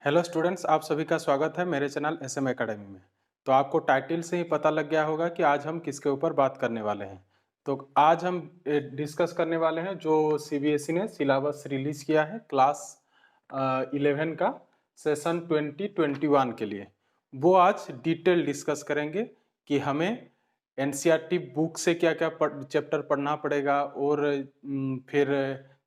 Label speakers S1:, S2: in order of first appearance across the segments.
S1: Hello students, आप सभी का स्वागत है मेरे चैनल एसएम एकेडमी में। तो आपको टाइटल से ही पता लग गया होगा कि आज हम किसके ऊपर बात करने वाले हैं। तो आज हम डिस्कस करने वाले हैं जो सीबीएसई ने सिलेबस रिलीज किया है क्लास 11 का सेशन 2021 के लिए। वो आज डिटेल डिस्कस करेंगे कि हमें एनसीईआरटी बुक से क्या क्या चैप्टर पढ़ना पड़ेगा और फिर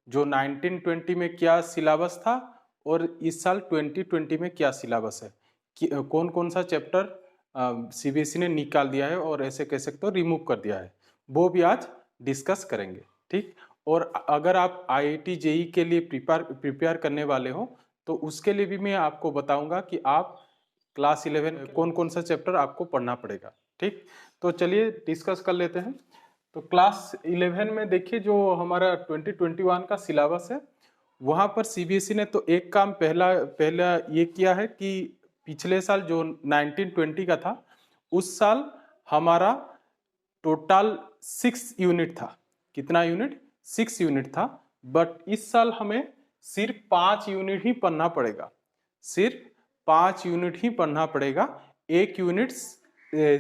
S1: जो 1920 में क्या सिलेबस था और इस साल 2020 में क्या सिलेबस है कि कौन कौन सा चैप्टर सीबीएसई ने निकाल दिया है और ऐसे कह सकते हो रिमूव कर दिया है, वो भी आज डिस्कस करेंगे। ठीक। और अगर आप आईआईटी जेई के लिए प्रिपेयर करने वाले हो तो उसके लिए भी मैं आपको बताऊंगा कि आप क्लास 11 कौन कौन सा चैप्टर आपको पढ़ना पड़ेगा। ठीक। तो चलिए डिस्कस कर लेते हैं। तो क्लास 11 में देखिए जो हमारा 2021 का सिलेबस है वहां पर सीबीएसई ने तो एक काम पहला पहला ये किया है कि पिछले साल जो 1920 का था उस साल हमारा टोटल 6 यूनिट था। कितना यूनिट? 6 यूनिट था। बट इस साल हमें सिर्फ 5 यूनिट ही पढ़ना पड़ेगा। सिर्फ 5 यूनिट ही पढ़ना पड़ेगा। एक यूनिट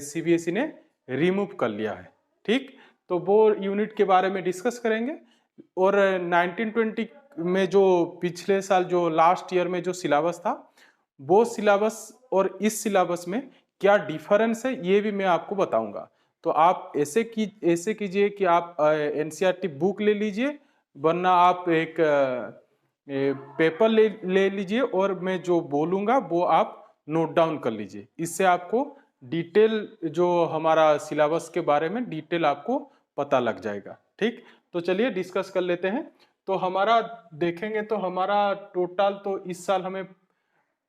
S1: सीबीएसई ने रिमूव कर लिया है। ठीक। तो वो यूनिट के बारे में डिस्कस करेंगे। और 1920 में जो पिछले साल जो लास्ट ईयर में जो सिलेबस था वो सिलेबस और इस सिलेबस में क्या डिफरेंस है ये भी मैं आपको बताऊंगा। तो आप ऐसे कीजिए कि आप एनसीईआरटी बुक ले लीजिए, वरना आप एक पेपर ले लीजिए और मैं जो बोलूंगा वो आप नोट डाउन कर लीजिए। इससे आपको डिटेल जो हमारा सिलेबस के बारे में डिटेल आपको पता लग जाएगा। ठीक। तो चलिए डिस्कस कर लेते हैं। तो हमारा देखेंगे तो हमारा टोटल तो इस साल हमें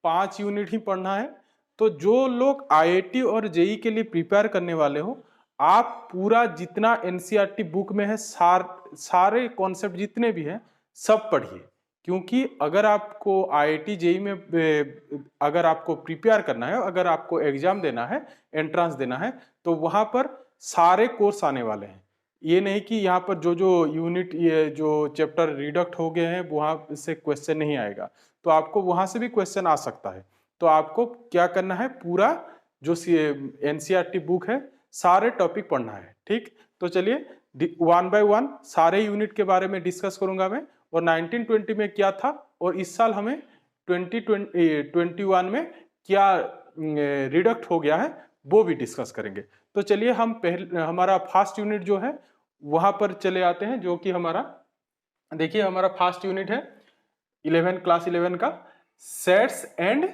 S1: 5 यूनिट ही पढ़ना है। तो जो लोग आईआईटी और जेई के लिए प्रिपेयर करने वाले हो आप पूरा जितना एनसीईआरटी बुक में है सारे कॉन्सेप्ट जितने भी हैं सब पढ़िए। क्योंकि अगर आपको आईआईटी जेई में अगर आपको प्रिपेयर करना है, अगर आपको एग्जाम देना है, एंट्रेंस देना है, तो वहां पर सारे कोर्स आने वाले हैं। ये नहीं कि यहाँ पर जो जो यूनिट ये जो चैप्टर रिडक्ट हो गए हैं वहां से क्वेश्चन नहीं आएगा, तो आपको वहां से भी क्वेश्चन आ सकता है। तो आपको क्या करना है, पूरा जो एनसीईआरटी बुक है सारे टॉपिक पढ़ना है। ठीक। तो चलिए वन बाय वन सारे यूनिट के बारे में डिस्कस करूंगा मैं, और 1920 में क्या था और इस साल हमें 2021 में क्या रिडक्ट हो गया है वो भी डिस्कस करेंगे। तो चलिए हम हमारा फर्स्ट यूनिट जो है वहां पर चले आते हैं, जो कि हमारा देखिए हमारा फर्स्ट यूनिट है क्लास 11 का sets and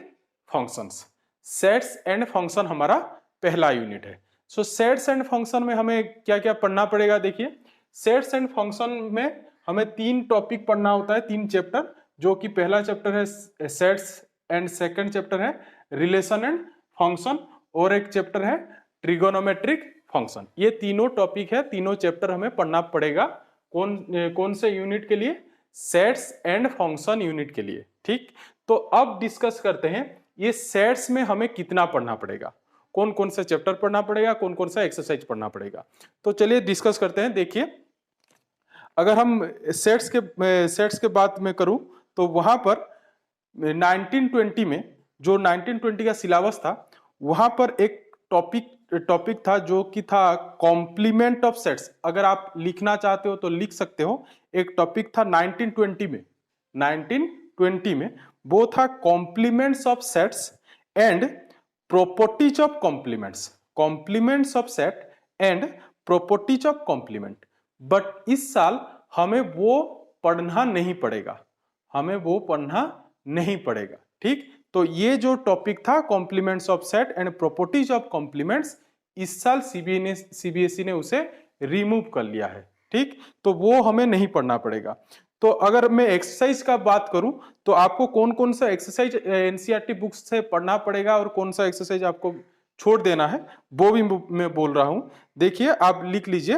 S1: functions. Sets and function हमारा पहला यूनिट है। सो सेट्स एंड फंक्शन में हमें क्या क्या पढ़ना पड़ेगा। देखिए सेट्स एंड फंक्शन में हमें 3 टॉपिक पढ़ना होता है, 3 चैप्टर, जो कि पहला चैप्टर है सेट्स एंड सेकंड चैप्टर है रिलेशन एंड फंक्शन, और एक चैप्टर है ट्रिगोनोमेट्रिक फंक्शन। ये तीनों टॉपिक है, तीनों चैप्टर हमें पढ़ना पड़ेगा। कौन कौन से यूनिट के लिए? सेट्स एंड फंक्शन यूनिट के लिए। ठीक। तो अब डिस्कस करते हैं ये सेट्स में हमें कितना पढ़ना पड़ेगा, कौन कौन सा चैप्टर पढ़ना पड़ेगा, कौन कौन सा एक्सरसाइज पढ़ना पड़ेगा। तो चलिए डिस्कस करते हैं। देखिए अगर हम सेट्स के बात में करूं तो वहां पर 1920 में जो 1920 का सिलेबस था वहां पर एक टॉपिक था जो कि था कॉम्प्लीमेंट ऑफ सेट्स। अगर आप लिखना चाहते हो तो लिख सकते हो। एक टॉपिक था 1920 में वो था complements of sets and properties of complements. Complements of set and properties of complement. But इस साल हमें वो पढ़ना नहीं पड़ेगा, हमें वो पढ़ना नहीं पड़ेगा। ठीक। तो ये जो टॉपिक था complements of set and properties of complements, इस साल सीबीएसई ने उसे रिमूव कर लिया है। ठीक। तो वो हमें नहीं पढ़ना पड़ेगा। तो अगर मैं एक्सरसाइज का बात करूं तो आपको कौन कौन सा एक्सरसाइज एनसीईआरटी बुक्स से पढ़ना पड़ेगा और कौन सा एक्सरसाइज आपको छोड़ देना है वो भी मैं बोल रहा हूं। देखिए आप लिख लीजिए।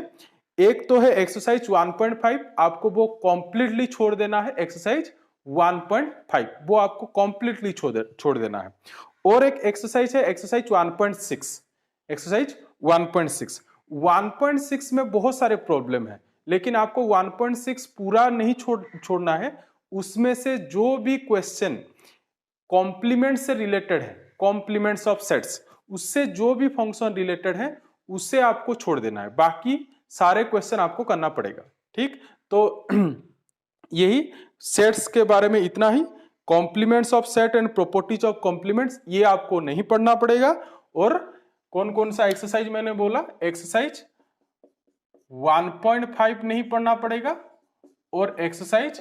S1: एक तो है एक्सरसाइज 1.5, आपको वो कंप्लीटली छोड़ देना है। एक्सरसाइज 1.5 वो आपको कंप्लीटली छोड़ देना है। और एक एक्सरसाइज है एक्सरसाइज 1.6। एक्सरसाइज 1.6 1.6 में बहुत सारे प्रॉब्लम है, लेकिन आपको 1.6 पूरा नहीं छोड़ना है। उसमें से जो भी क्वेश्चन कॉम्प्लीमेंट से रिलेटेड है, कॉम्प्लीमेंट्स ऑफ सेट्स, उससे जो भी फंक्शन रिलेटेड है उससे आपको छोड़ देना है, बाकी सारे क्वेश्चन आपको करना पड़ेगा। ठीक, तो यही सेट्स के बारे में इतना ही। Complements of set and properties of complements ये आपको नहीं पढ़ना पड़ेगा। और कौन कौन सा एक्सरसाइज मैंने बोला, एक्सरसाइज 1.5 नहीं पढ़ना पड़ेगा, और एक्सरसाइज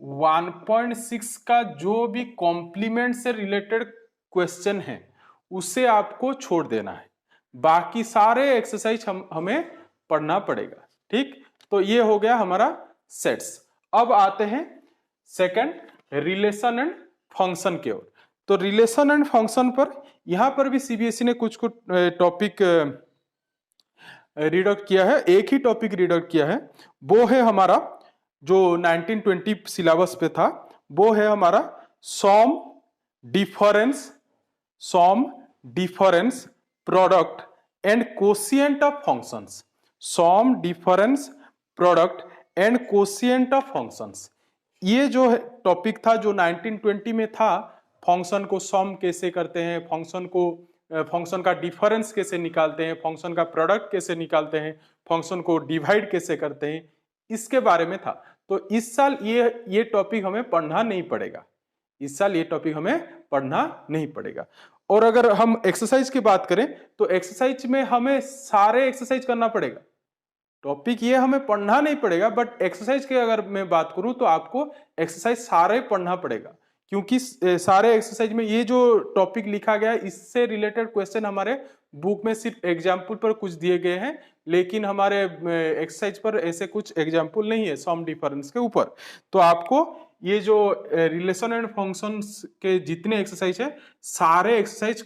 S1: 1.6 का जो भी कॉम्प्लीमेंट से रिलेटेड क्वेश्चन है उसे आपको छोड़ देना है, बाकी सारे एक्सरसाइज हमें पढ़ना पड़ेगा। ठीक, तो ये हो गया हमारा सेट्स। अब आते हैं सेकंड, रिलेशन एंड फंक्शन की ओर। तो रिलेशन एंड फंक्शन पर यहां पर भी सीबीएसई ने कुछ कुछ टॉपिक रीड आउट किया है। एक ही टॉपिक रीड आउट किया है, वो है हमारा जो 1920 सिलेबस पे था, वो है हमारा sum difference product and quotient of functions. Sum difference product and quotient of functions, ये जो टॉपिक था जो 1920 में था, फंक्शन को सम कैसे करते हैं, फंक्शन का डिफरेंस कैसे निकालते हैं, फंक्शन का प्रोडक्ट कैसे निकालते हैं, फंक्शन को डिवाइड कैसे करते हैं, इसके बारे में था। तो इस साल ये टॉपिक हमें पढ़ना नहीं पड़ेगा, इस साल ये टॉपिक हमें पढ़ना नहीं पड़ेगा। और अगर हम एक्सरसाइज की बात करें तो एक्सरसाइज में हमें सारे एक्सरसाइज करना पड़ेगा, टॉपिक ये हमें पढ़ना नहीं पड़ेगा, बट एक्सरसाइज की अगर मैं बात करूं तो आपको एक्सरसाइज सारे पढ़ना पड़ेगा, क्योंकि सारे एक्सरसाइज में ये जो टॉपिक लिखा गया है इससे रिलेटेड क्वेश्चन हमारे बुक में सिर्फ एग्जाम्पल पर कुछ दिए गए हैं, लेकिन हमारे एक्सरसाइज पर ऐसे कुछ एग्जाम्पल नहीं है सम डिफरेंस के ऊपर। तो आपको ये जो रिलेशन एंड फंक्शंस के जितने एक्सरसाइज है सारे एक्सरसाइज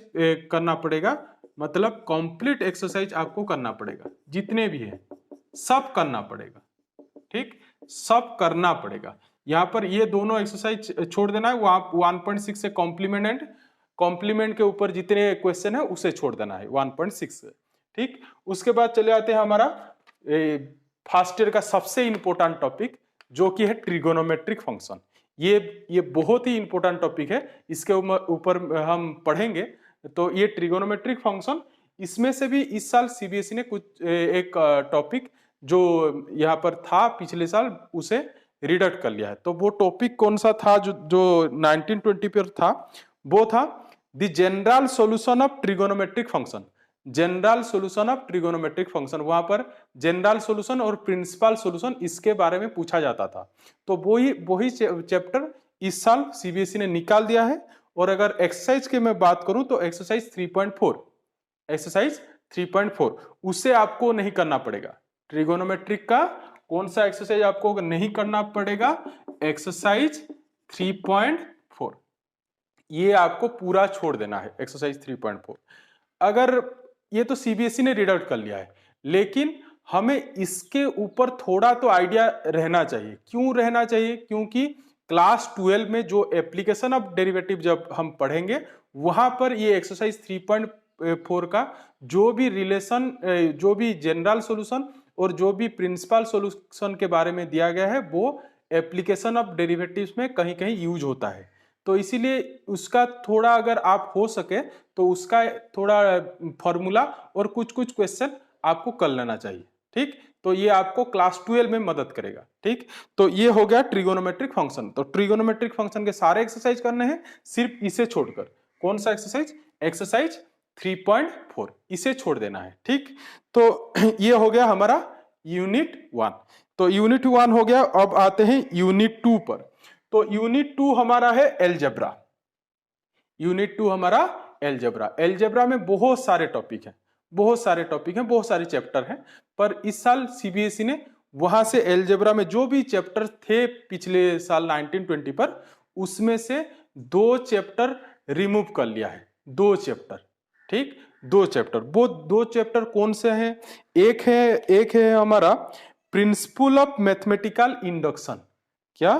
S1: करना पड़ेगा, मतलब कंप्लीट एक्सरसाइज आपको करना पड़ेगा, जितने भी है सब करना पड़ेगा। ठीक, सब करना पड़ेगा। यहां पर ये दोनों एक्सरसाइज छोड़ देना है, वहां 1.6 से कॉम्प्लीमेंट के ऊपर जितने क्वेश्चन है उसे छोड़ देना है 1.6 से। ठीक, उसके बाद चले आते हैं हमारा फर्स्ट ईयर का सबसे इंपॉर्टेंट टॉपिक जो कि है ट्रिगोनोमेट्रिक फंक्शन। ये बहुत ही इंपॉर्टेंट टॉपिक है, इसके ऊपर हम पढ़ेंगे। तो ये ट्रिगोनोमेट्रिक फंक्शन, इसमें से भी इस साल सीबीएसई ने कुछ एक टॉपिक जो यहाँ पर था पिछले साल उसे रीड आउट कर लिया है। तो वो टॉपिक कौन सा था जो 1920 पर था, वो था the general solution of trigonometric function. General solution of trigonometric function, वहां पर जनरल सॉल्यूशन और प्रिंसिपल सॉल्यूशन इसके बारे में पूछा जाता था। तो वही चैप्टर इस साल सीबीएसई ने निकाल दिया है। और अगर एक्सरसाइज की मैं बात करूं तो एक्सरसाइज 3.4 उसे आपको नहीं करना पड़ेगा। ट्रिगोनोमेट्रिक का कौन सा एक्सरसाइज आपको नहीं करना पड़ेगा, एक्सरसाइज 3.4, ये आपको पूरा छोड़ देना है एक्सरसाइज 3.4। अगर ये तो सीबीएसई ने रीड आउट कर लिया है, लेकिन हमें इसके ऊपर थोड़ा तो आइडिया रहना चाहिए। क्यों रहना चाहिए? क्योंकि क्लास 12 में जो एप्लीकेशन ऑफ डेरिवेटिव जब हम पढ़ेंगे वहां पर ये एक्सरसाइज 3.4 का जो भी रिलेशन, जो भी जनरल सॉल्यूशन और जो भी प्रिंसिपल सॉल्यूशन के बारे में दिया गया है वो एप्लीकेशन ऑफ डेरिवेटिव्स में कहीं कहीं यूज होता है। तो इसीलिए उसका थोड़ा अगर आप हो सके तो उसका थोड़ा फॉर्मूला और कुछ कुछ क्वेश्चन आपको कर लेना चाहिए। ठीक, तो ये आपको क्लास 12 में मदद करेगा। ठीक, तो ये हो गया ट्रिगोनोमेट्रिक फंक्शन। तो ट्रिगोनोमेट्रिक फंक्शन के सारे एक्सरसाइज करने हैं, सिर्फ इसे छोड़कर। कौन सा एक्सरसाइज? एक्सरसाइज 3.4, इसे छोड़ देना है। ठीक, तो ये हो गया हमारा यूनिट 1। तो यूनिट 1 हो गया। अब आते हैं यूनिट 2 पर। तो यूनिट 2 हमारा है एलजेब्रा। यूनिट 2 हमारा एलजेब्रा। एलजेब्रा में बहुत सारे टॉपिक हैं, बहुत सारे चैप्टर हैं, पर इस साल सीबीएसई ने वहां से एलजेब्रा में जो भी चैप्टर थे पिछले साल 1920 पर, उसमें से 2 चैप्टर रिमूव कर लिया है। 2 चैप्टर, ठीक, 2 चैप्टर। वो 2 चैप्टर कौन से हैं? एक है हमारा प्रिंसिपल ऑफ मैथमेटिकल इंडक्शन। क्या?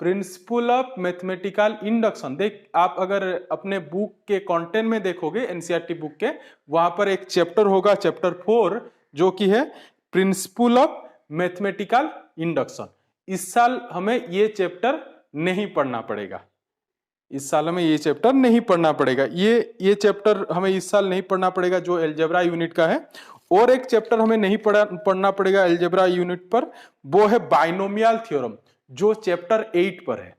S1: Principle of mathematical induction. देख, आप अगर अपने बुक के कंटेंट में देखोगे, एनसीईआरटी बुक के, वहां पर एक चैप्टर होगा, चैप्टर 4, जो कि है प्रिंसिपल ऑफ मैथमेटिकल इंडक्शन। इस साल हमें ये चैप्टर नहीं पढ़ना पड़ेगा। इस साल हमें ये चैप्टर नहीं पढ़ना पड़ेगा, ये चैप्टर हमें इस साल नहीं पढ़ना पड़ेगा जो अलजेब्रा यूनिट का है। और एक चैप्टर हमें नहीं पढ़ना पड़ेगा अलजेब्रा यूनिट पर, वो है बाइनोमियल थ्योरम, जो चैप्टर 8 पर है।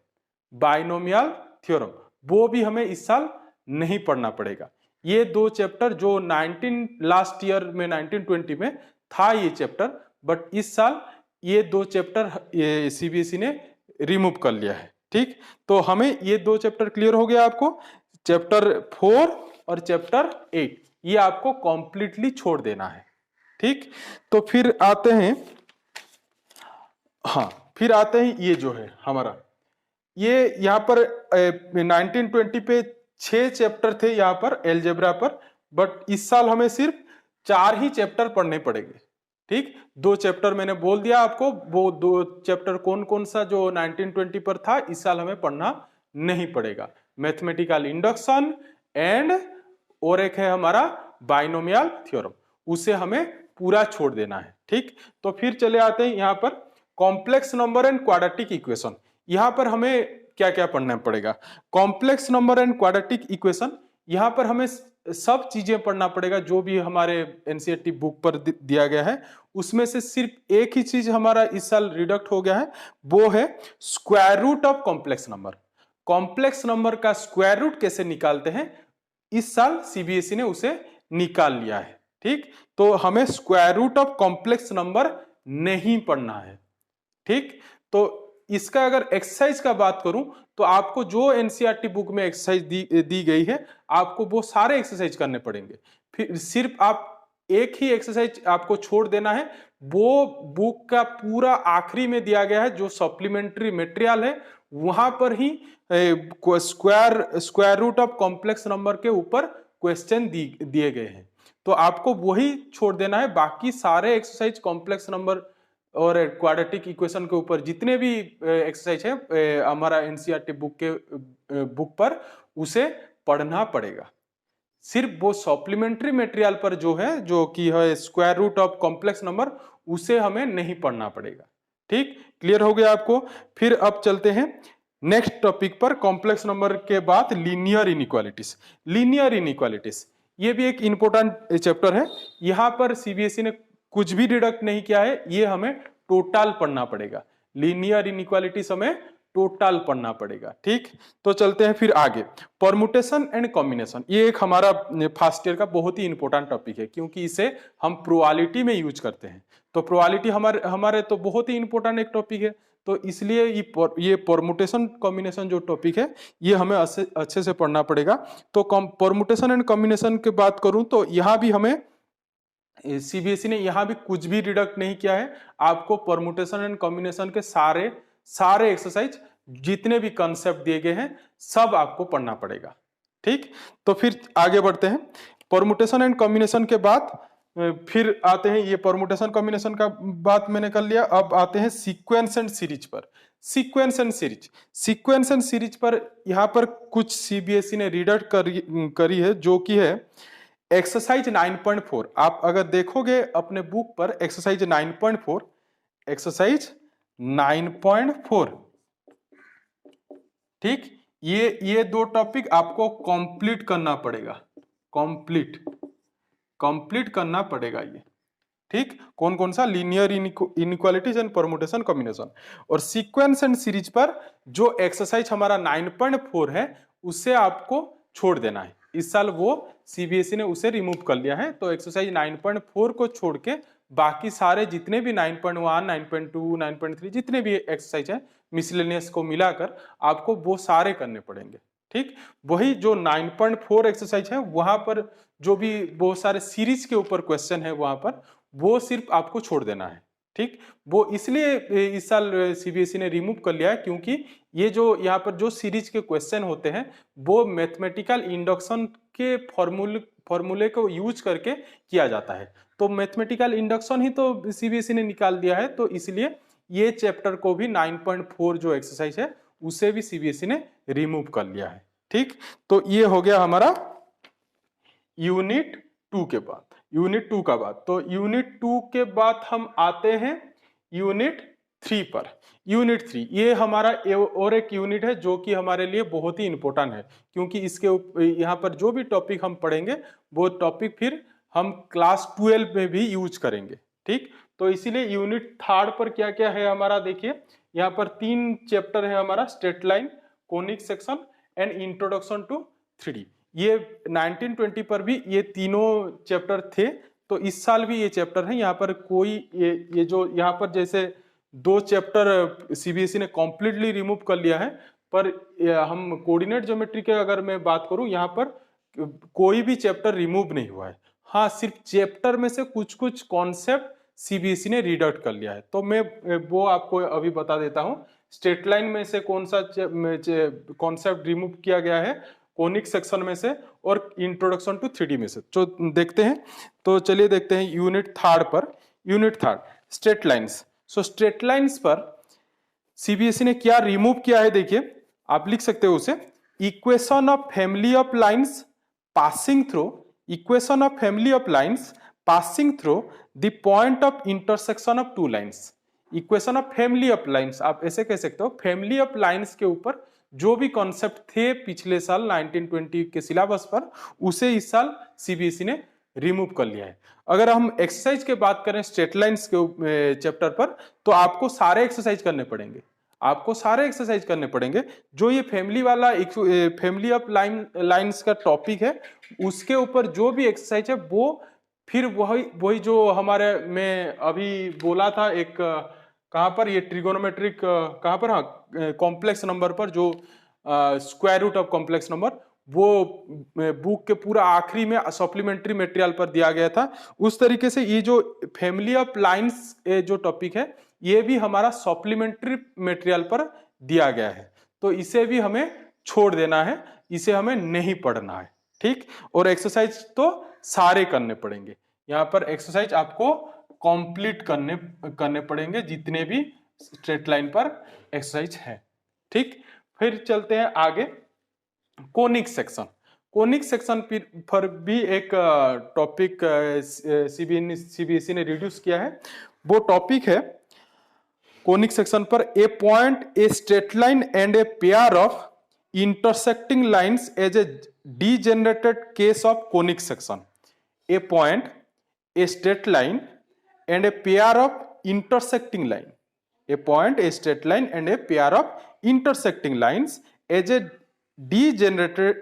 S1: बाइनोमियल थ्योरम वो भी हमें इस साल नहीं पढ़ना पड़ेगा। ये दो चैप्टर जो लास्ट ईयर में 1920 में था ये चैप्टर, बट इस साल ये दो चैप्टर सीबीएसई ने रिमूव कर लिया है। ठीक, तो हमें ये दो चैप्टर क्लियर हो गया आपको, चैप्टर 4 और चैप्टर 8 ये आपको कंप्लीटली छोड़ देना है। ठीक, तो फिर आते हैं, हाँ फिर आते हैं ये जो है हमारा, ये यहाँ पर 1920 पे 6 चैप्टर थे यहाँ पर अलजेब्रा पर, बट इस साल हमें सिर्फ 4 ही चैप्टर पढ़ने पड़ेंगे। ठीक, 2 चैप्टर मैंने बोल दिया आपको, वो 2 चैप्टर कौन कौन सा जो 1920 पर था इस साल हमें पढ़ना नहीं पड़ेगा, मैथमेटिकल इंडक्शन एंड और एक है हमारा बाइनोमियल थ्योरम, उसे हमें पूरा छोड़ देना है। ठीक, तो फिर चले आते हैं यहाँ पर complex number and quadratic equation. यहाँ पर हमें क्या क्या पढ़ना पड़ेगा, complex number and quadratic equation, यहाँ पर हमें सब चीजें पढ़ना पड़ेगा जो भी हमारे एनसीईआरटी बुक पर दिया गया है। उसमें से सिर्फ एक ही चीज हमारा इस साल रिडक्ट हो गया है, वो है square root of complex number. Complex number का स्क्वायर रूट कैसे निकालते हैं, इस साल सीबीएसई ने उसे निकाल लिया है। ठीक, तो हमें square root of complex number नहीं पढ़ना है। ठीक, तो इसका अगर एक्सरसाइज का बात करूं तो आपको जो एनसीईआरटी बुक में एक्सरसाइज दी गई है आपको वो सारे एक्सरसाइज करने पड़ेंगे। फिर सिर्फ आप एक ही एक्सरसाइज आपको छोड़ देना है, वो बुक का पूरा आखिरी में दिया गया है जो सप्लीमेंट्री मटेरियल है, वहां पर ही square root of complex number के ऊपर क्वेश्चन दिए गए हैं, तो आपको वही छोड़ देना है। बाकी सारे एक्सरसाइज कॉम्प्लेक्स नंबर और क्वाड्रेटिक इक्वेशन के ऊपर जितने भी एक्सरसाइज है हमारा एनसीईआरटी बुक पर उसे पढ़ना पड़ेगा। सिर्फ वो सप्लीमेंट्री मटेरियल पर जो है, जो कि है square root of complex number, उसे हमें नहीं पढ़ना पड़ेगा। ठीक, क्लियर हो गया आपको। फिर अब चलते हैं नेक्स्ट टॉपिक पर, कॉम्प्लेक्स नंबर के बाद लीनियर इनइक्वालिटीज। लीनियर इनइक्वालिटीज ये भी एक इंपॉर्टेंट चैप्टर है, यहाँ पर सीबीएसई ने कुछ भी डिडक्ट नहीं किया है, ये हमें टोटल पढ़ना पड़ेगा। लीनियर इनइक्वालिटीज हमें टोटल पढ़ना पड़ेगा। ठीक, तो चलते हैं फिर आगे, परमुटेशन एंड कॉम्बिनेशन। ये एक हमारा फर्स्ट ईयर का बहुत ही इंपॉर्टेंट टॉपिक है, क्योंकि इसे हम प्रोबेबिलिटी में यूज करते हैं। तो प्रोबेबिलिटी हमारे तो बहुत ही इंपॉर्टेंट एक टॉपिक है, तो इसलिए ये परमुटेशन कॉम्बिनेशन जो टॉपिक है ये हमें अच्छे से पढ़ना पड़ेगा। तो परमुटेशन एंड कॉम्बिनेशन की बात करूं तो यहाँ भी हमें सीबीएसई ने यहाँ भी कुछ भी डिडक्ट नहीं किया है, आपको परमुटेशन एंड कॉम्बिनेशन के सारे एक्सरसाइज जितने भी कंसेप्ट दिए गए हैं सब आपको पढ़ना पड़ेगा। ठीक, तो फिर आगे बढ़ते हैं, परमुटेशन एंड कॉम्बिनेशन के बाद फिर आते हैं, ये परमुटेशन कॉम्बिनेशन का बात मैंने कर लिया, अब आते हैं सीक्वेंस एंड सीरीज पर। सीक्वेंस एंड सीरीज पर यहाँ पर कुछ सीबीएसई ने रिडक्ट करी है, जो कि है एक्सरसाइज 9.4। आप अगर देखोगे अपने बुक पर एक्सरसाइज 9.4, ठीक, ये दो टॉपिक आपको कंप्लीट करना पड़ेगा, कंप्लीट करना पड़ेगा ये। ठीक, कौन कौन सा, linear inequalities and permutation combination. और सीक्वेंस एंड सीरीज पर जो एक्सरसाइज हमारा 9.4 है उसे आपको छोड़ देना है, इस साल वो सीबीएसई ने उसे रिमूव कर लिया है। तो एक्सरसाइज 9.4 को छोड़ के बाकी सारे जितने भी 9.1, 9.2, 9.3 जितने भी एक्सरसाइज है मिसलेनियस को मिलाकर आपको वो सारे करने पड़ेंगे। ठीक, वही जो 9.4 एक्सरसाइज है वहां पर जो भी बहुत सारे सीरीज के ऊपर क्वेश्चन है वहां पर वो सिर्फ आपको छोड़ देना है। ठीक, वो इसलिए इस साल सीबीएसई ने रिमूव कर लिया है क्योंकि ये जो यहाँ पर जो सीरीज के क्वेश्चन होते हैं वो मैथमेटिकल इंडक्शन के फॉर्मूले को यूज करके किया जाता है। तो मैथमेटिकल इंडक्शन ही तो सीबीएसई ने निकाल दिया है, तो इसलिए ये चैप्टर को भी 9.4 जो एक्सरसाइज है उसे भी सीबीएसई ने रिमूव कर लिया है। ठीक, तो ये हो गया हमारा यूनिट 2 के बाद। यूनिट 2 का बाद, तो यूनिट 2 के बाद हम आते हैं यूनिट 3 पर, यूनिट 3 ये हमारा और एक यूनिट है जो कि हमारे लिए बहुत ही इंपॉर्टेंट है, क्योंकि इसके यहाँ पर जो भी टॉपिक हम पढ़ेंगे वो टॉपिक फिर हम क्लास 12 में भी यूज करेंगे। ठीक, तो इसीलिए यूनिट 3 पर क्या क्या है हमारा, देखिए यहाँ पर 3 चैप्टर है हमारा, straight line, conic section and introduction to 3D। ये 1920 पर भी ये तीनों चैप्टर थे, तो इस साल भी ये चैप्टर है। यहाँ पर कोई ये जो यहाँ पर जैसे 2 चैप्टर सीबीएसई ने कॉम्प्लीटली रिमूव कर लिया है, पर हम कोऑर्डिनेट ज्योमेट्री के अगर मैं बात करूं, यहाँ पर कोई भी चैप्टर रिमूव नहीं हुआ है। हाँ, सिर्फ चैप्टर में से कुछ कुछ कॉन्सेप्ट सीबीएसई ने रीडक्ट कर लिया है, तो मैं वो आपको अभी बता देता हूँ। स्ट्रेट लाइन में से कौन सा कॉन्सेप्ट रिमूव किया गया है, कोनिक सेक्शन में से, और इंट्रोडक्शन टू 3D में से। तो देखते हैं, तो चलिए देखते हैं यूनिट 3 पर। Unit 3 straight lines. So straight lines पर सीबीएसई ने क्या रिमूव किया है, देखिए आप लिख सकते हो उसे, equation of family of lines passing through, equation of family of lines passing through the point of intersection of two lines. Equation of family of lines, आप ऐसे कह सकते हो, फैमिली ऑफ लाइंस के ऊपर जो भी कॉन्सेप्ट थे पिछले साल 1920 के सिलेबस पर, उसे इस साल सीबीएसई ने रिमूव कर लिया है। अगर हम एक्सरसाइज के बात करें स्ट्रेट लाइंस के चैप्टर पर, तो आपको सारे एक्सरसाइज करने पड़ेंगे, आपको सारे एक्सरसाइज करने पड़ेंगे। जो ये फैमिली वाला फैमिली ऑफ लाइंस का टॉपिक है, उसके ऊपर जो भी एक्सरसाइज है वो फिर वही जो हमारे में अभी बोला था, एक कहाँ पर, ये ट्रिगोनोमेट्रिक कहाँ पर, हाँ कॉम्प्लेक्स नंबर पर, जो square root of complex number, वो बुक के पूरा आखिरी में सप्लीमेंट्री मटेरियल पर दिया गया था। उस तरीके से ये जो फैमिली ऑफ लाइंस जो टॉपिक है, ये भी हमारा सप्लीमेंट्री मटेरियल पर दिया गया है, तो इसे भी हमें छोड़ देना है, इसे हमें नहीं पढ़ना है। ठीक, और एक्सरसाइज तो सारे करने पड़ेंगे। यहाँ पर एक्सरसाइज आपको कंप्लीट करने पड़ेंगे, जितने भी स्ट्रेट लाइन पर एक्सरसाइज है। ठीक, फिर चलते हैं आगे, कोनिक सेक्शन। कोनिक सेक्शन पर भी एक टॉपिक सीबीएसई ने रिड्यूस किया है, वो टॉपिक है कोनिक सेक्शन पर, a point, a straight line and a pair of intersecting lines as a degenerated case of conic section. A point, a straight line and a pair of intersecting line, a point, a straight line and a pair of intersecting lines as a degenerated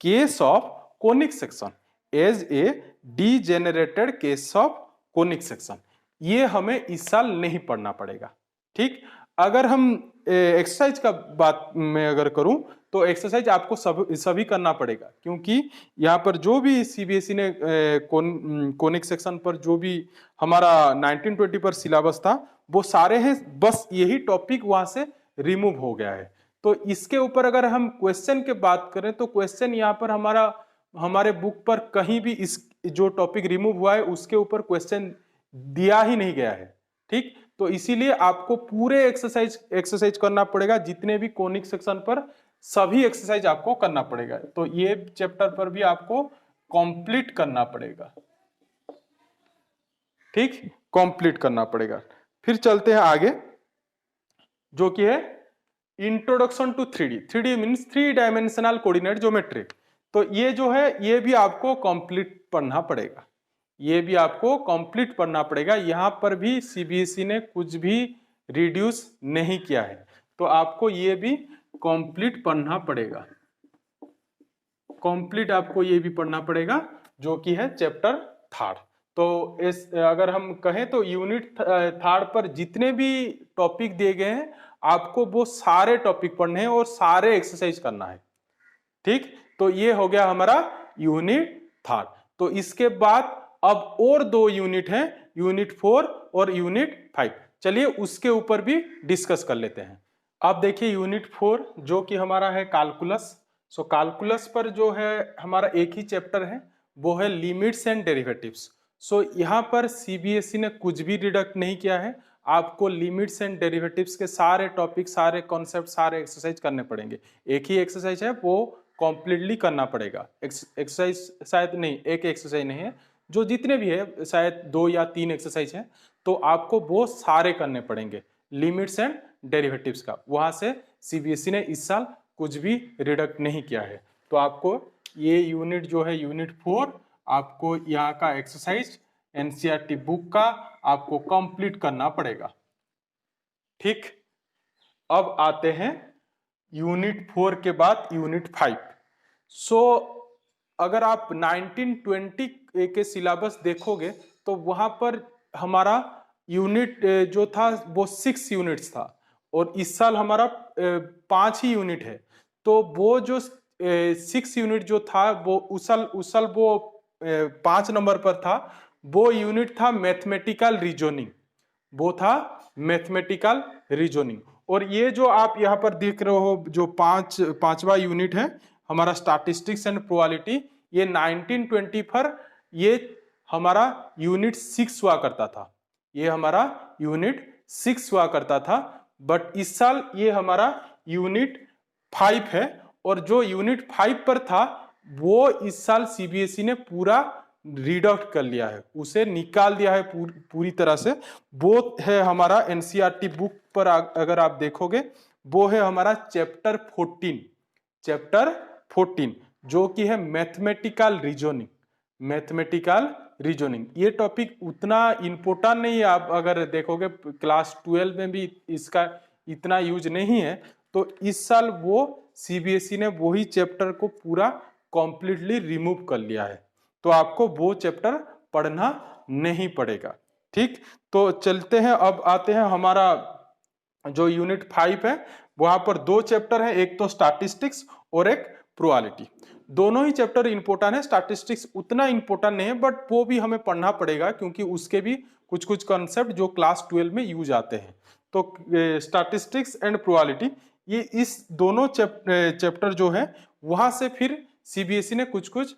S1: case of conic section, as a degenerated case of conic section। ये हमें इस साल नहीं पढ़ना पड़ेगा। ठीक, अगर हम एक्सरसाइज का बात में अगर करूं, तो एक्सरसाइज आपको सभी करना पड़ेगा, क्योंकि यहाँ पर जो भी सीबीएसई ने कोनिक सेक्शन पर जो भी हमारा 1920 पर सिलेबस था, वो सारे हैं, बस यही टॉपिक वहां से रिमूव हो गया है। तो इसके ऊपर अगर हम क्वेश्चन के बात करें, तो क्वेश्चन यहाँ पर हमारे बुक पर कहीं भी इस जो टॉपिक रिमूव हुआ है उसके ऊपर क्वेश्चन दिया ही नहीं गया है। ठीक, तो इसीलिए आपको पूरे एक्सरसाइज करना पड़ेगा, जितने भी कोनिक सेक्शन पर सभी एक्सरसाइज आपको करना पड़ेगा। तो ये चैप्टर पर भी आपको कंप्लीट करना पड़ेगा। ठीक, कंप्लीट करना पड़ेगा। फिर चलते हैं आगे, जो कि है introduction to 3D। 3D means 3 dimensional coordinate geometry. तो ये जो है, ये भी आपको कंप्लीट पढ़ना पड़ेगा, ये भी आपको कंप्लीट पढ़ना पड़ेगा। यहाँ पर भी सीबीएसई ने कुछ भी रिड्यूस नहीं किया है, तो आपको ये भी कंप्लीट पढ़ना पड़ेगा, कंप्लीट आपको ये भी पढ़ना पड़ेगा, जो कि है चैप्टर 3। तो अगर हम कहें तो यूनिट 3 पर जितने भी टॉपिक दिए गए हैं, आपको वो सारे टॉपिक पढ़ने हैं और सारे एक्सरसाइज करना है। ठीक, तो ये हो गया हमारा यूनिट 3। तो इसके बाद अब और 2 यूनिट हैं, यूनिट 4 और यूनिट 5। चलिए उसके ऊपर भी डिस्कस कर लेते हैं। अब देखिए यूनिट 4 जो कि हमारा है कैलकुलस। सो कैलकुलस पर जो है हमारा एक ही चैप्टर है, वो है लिमिट्स एंड डेरिवेटिव्स। सो यहाँ पर सीबीएसई ने कुछ भी डिडक्ट नहीं किया है, आपको लिमिट्स एंड डेरिवेटिव्स के सारे टॉपिक, सारे कॉन्सेप्ट, सारे एक्सरसाइज करने पड़ेंगे। एक ही एक्सरसाइज है, वो कंप्लीटली करना पड़ेगा। एक्सरसाइज शायद नहीं, एक एक्सरसाइज नहीं है, जो जितने भी है शायद 2 या 3 एक्सरसाइज है, तो आपको वो सारे करने पड़ेंगे, लिमिट्स एंड डेरिवेटिव्स का। वहां से सीबीएसई ने इस साल कुछ भी रिडक्ट नहीं किया है। तो आपको ये यूनिट जो है यूनिट 4 आपको यहाँ का एक्सरसाइज एनसीईआरटी बुक का आपको कंप्लीट करना पड़ेगा। ठीक, अब आते हैं यूनिट 4 के बाद यूनिट 5। सो अगर आप 1920 के सिलेबस देखोगे तो वहां पर हमारा यूनिट जो था वो 6 यूनिट्स था, और इस साल हमारा 5 ही यूनिट है। तो वो जो 6 यूनिट जो था वो उस साल वो 5 नंबर पर था। वो यूनिट था मैथमेटिकल रीजनिंग, वो था मैथमेटिकल रीजनिंग। और ये जो आप यहाँ पर देख रहे हो जो पांचवा यूनिट है हमारा स्टैटिस्टिक्स एंड प्रोबेबिलिटी, ये 1920 पर ये हमारा यूनिट 6 हुआ करता था, ये हमारा यूनिट 6 हुआ करता था। बट इस साल ये हमारा यूनिट 5 है, और जो यूनिट 5 पर था वो इस साल सीबीएसई ने पूरा रिडक्ट कर लिया है, उसे निकाल दिया है पूरी तरह से। वो है हमारा एनसीईआरटी बुक पर अगर आप देखोगे वो है हमारा चैप्टर 14 जो कि है मैथमेटिकल रीजनिंग। मैथमेटिकल रीजनिंग ये टॉपिक उतना इंपॉर्टेंट नहीं है, आप अगर देखोगे क्लास 12 में भी इसका इतना यूज नहीं है। तो इस साल वो सीबीएसई ने वही चैप्टर को पूरा कंप्लीटली रिमूव कर लिया है, तो आपको वो चैप्टर पढ़ना नहीं पड़ेगा। ठीक, तो चलते हैं, अब आते हैं हमारा जो यूनिट 5 है वहां पर 2 चैप्टर है, एक तो स्टैटिस्टिक्स और एक प्रोबेबिलिटी। दोनों ही चैप्टर इंपॉर्टेंट है, स्टैटिस्टिक्स उतना इंपॉर्टेंट नहीं है बट वो भी हमें पढ़ना पड़ेगा क्योंकि उसके भी कुछ कुछ कॉन्सेप्ट जो क्लास 12 में यूज आते हैं। तो स्टैटिस्टिक्स एंड प्रोबेबिलिटी ये इस दोनों चैप्टर जो है वहां से फिर सीबीएसई ने कुछ कुछ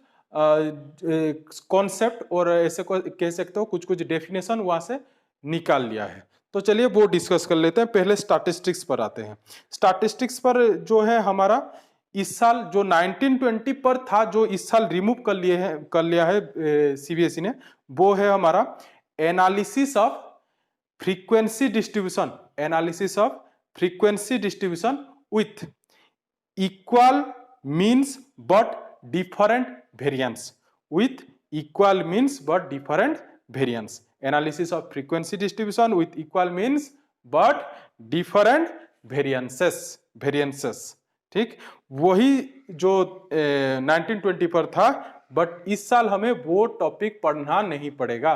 S1: कॉन्सेप्ट और ऐसे कह सकते हो कुछ कुछ डेफिनेशन वहां से निकाल लिया है। तो चलिए वो डिस्कस कर लेते हैं। पहले स्टैटिस्टिक्स पर आते हैं। स्टैटिस्टिक्स पर जो है हमारा इस साल जो 1920 पर था जो इस साल रिमूव कर लिया है सीबीएसई ने, वो है हमारा analysis of frequency distribution. Analysis of frequency distribution with equal means but different variance, with equal means but different variance। analysis of frequency distribution with equal means but different variances। ठीक, वही जो 1920 पर था, but इस साल हमें वो topic पढ़ना नहीं पड़ेगा।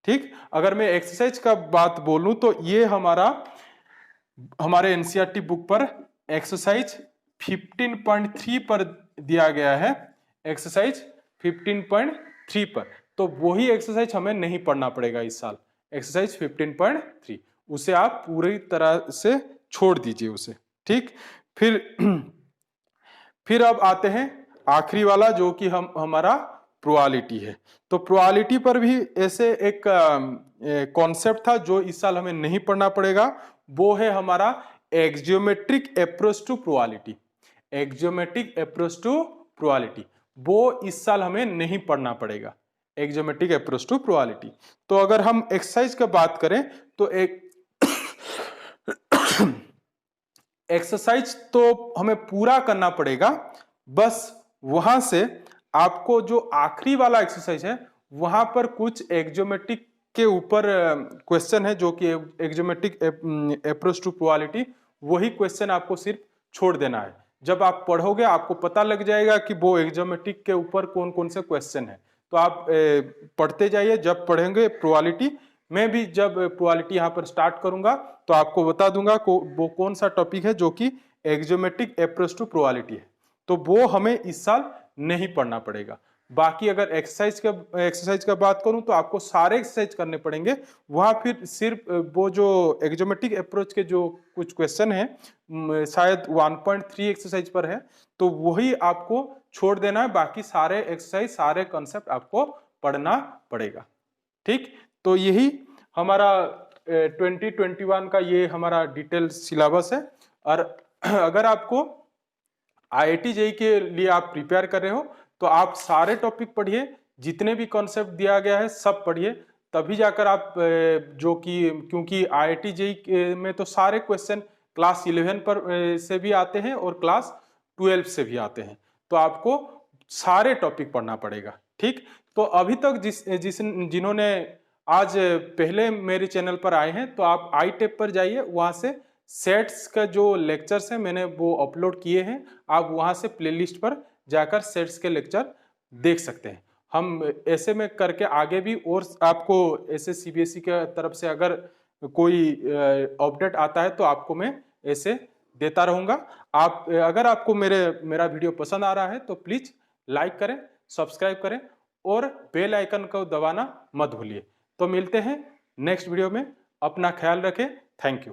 S1: ठीक, अगर मैं एक्सरसाइज का बात बोलूं तो ये हमारे एनसीईआरटी बुक पर एक्सरसाइज 15.3 पर दिया गया है, एक्सरसाइज 15.3 पर। तो वही एक्सरसाइज हमें नहीं पढ़ना पड़ेगा इस साल, एक्सरसाइज 15.3 उसे आप पूरी तरह से छोड़ दीजिए उसे। ठीक, फिर अब आते हैं आखिरी वाला जो कि हमारा प्रोबेबिलिटी है। तो प्रोबेबिलिटी पर भी ऐसे एक कॉन्सेप्ट था जो इस साल हमें नहीं पढ़ना पड़ेगा, वो है हमारा axiomatic approach to probability. Axiomatic approach to probability वो इस साल हमें नहीं पढ़ना पड़ेगा, एक्जियोमेट्रिक अप्रोच टू प्रोबेबिलिटी। तो अगर हम एक्सरसाइज की बात करें तो एक एक्सरसाइज तो हमें पूरा करना पड़ेगा, बस वहां से आपको जो आखिरी वाला एक्सरसाइज है वहां पर कुछ एक्जियोमेट्रिक के ऊपर क्वेश्चन है जो कि एक्जियोमेट्रिक अप्रोच टू प्रोबेबिलिटी, वही क्वेश्चन आपको सिर्फ छोड़ देना है। जब आप पढ़ोगे आपको पता लग जाएगा कि वो एक्जियोमेट्रिक के ऊपर कौन कौन से क्वेश्चन है। तो आप पढ़ते जाइए, जब पढ़ेंगे प्रोबेबिलिटी, मैं भी जब प्रोबेबिलिटी यहाँ पर स्टार्ट करूंगा तो आपको बता दूंगा वो कौन सा टॉपिक है जो कि एक्जियोमेट्रिक अप्रोच टू प्रोबेबिलिटी है। तो वो हमें इस साल नहीं पढ़ना पड़ेगा। बाकी अगर एक्सरसाइज का बात करूं तो आपको सारे एक्सरसाइज करने पड़ेंगे। वहां फिर सिर्फ वो जो एक्जियोमेट्रिक अप्रोच के जो कुछ क्वेश्चन है शायद 1.3 एक्सरसाइज पर है, तो वही आपको छोड़ देना है, बाकी सारे एक्सरसाइज सारे कॉन्सेप्ट आपको पढ़ना पड़ेगा। ठीक, तो यही हमारा 2021 का ये हमारा डिटेल सिलेबस है। और अगर आपको आईआईटी जेईई के लिए आप प्रिपेयर कर रहे हो तो आप सारे टॉपिक पढ़िए, जितने भी कॉन्सेप्ट दिया गया है सब पढ़िए, तभी जाकर आप जो कि क्योंकि IIT JEE में तो सारे क्वेश्चन क्लास 11 पर से भी आते हैं और क्लास 12 से भी आते हैं, तो आपको सारे टॉपिक पढ़ना पड़ेगा। ठीक, तो अभी तक जिन्होंने आज पहले मेरे चैनल पर आए हैं तो आप आई टैब पर जाइए, वहां से सेट्स का जो लेक्चर्स है मैंने वो अपलोड किए हैं, आप वहां से प्लेलिस्ट पर जाकर सेट्स के लेक्चर देख सकते हैं। हम ऐसे में करके आगे भी और आपको ऐसे CBSE के तरफ से अगर कोई अपडेट आता है तो आपको मैं ऐसे देता रहूंगा। आप अगर आपको मेरा वीडियो पसंद आ रहा है तो प्लीज लाइक करें, सब्सक्राइब करें और बेल आइकन को दबाना मत भूलिए। तो मिलते हैं नेक्स्ट वीडियो में, अपना ख्याल रखें, थैंक यू।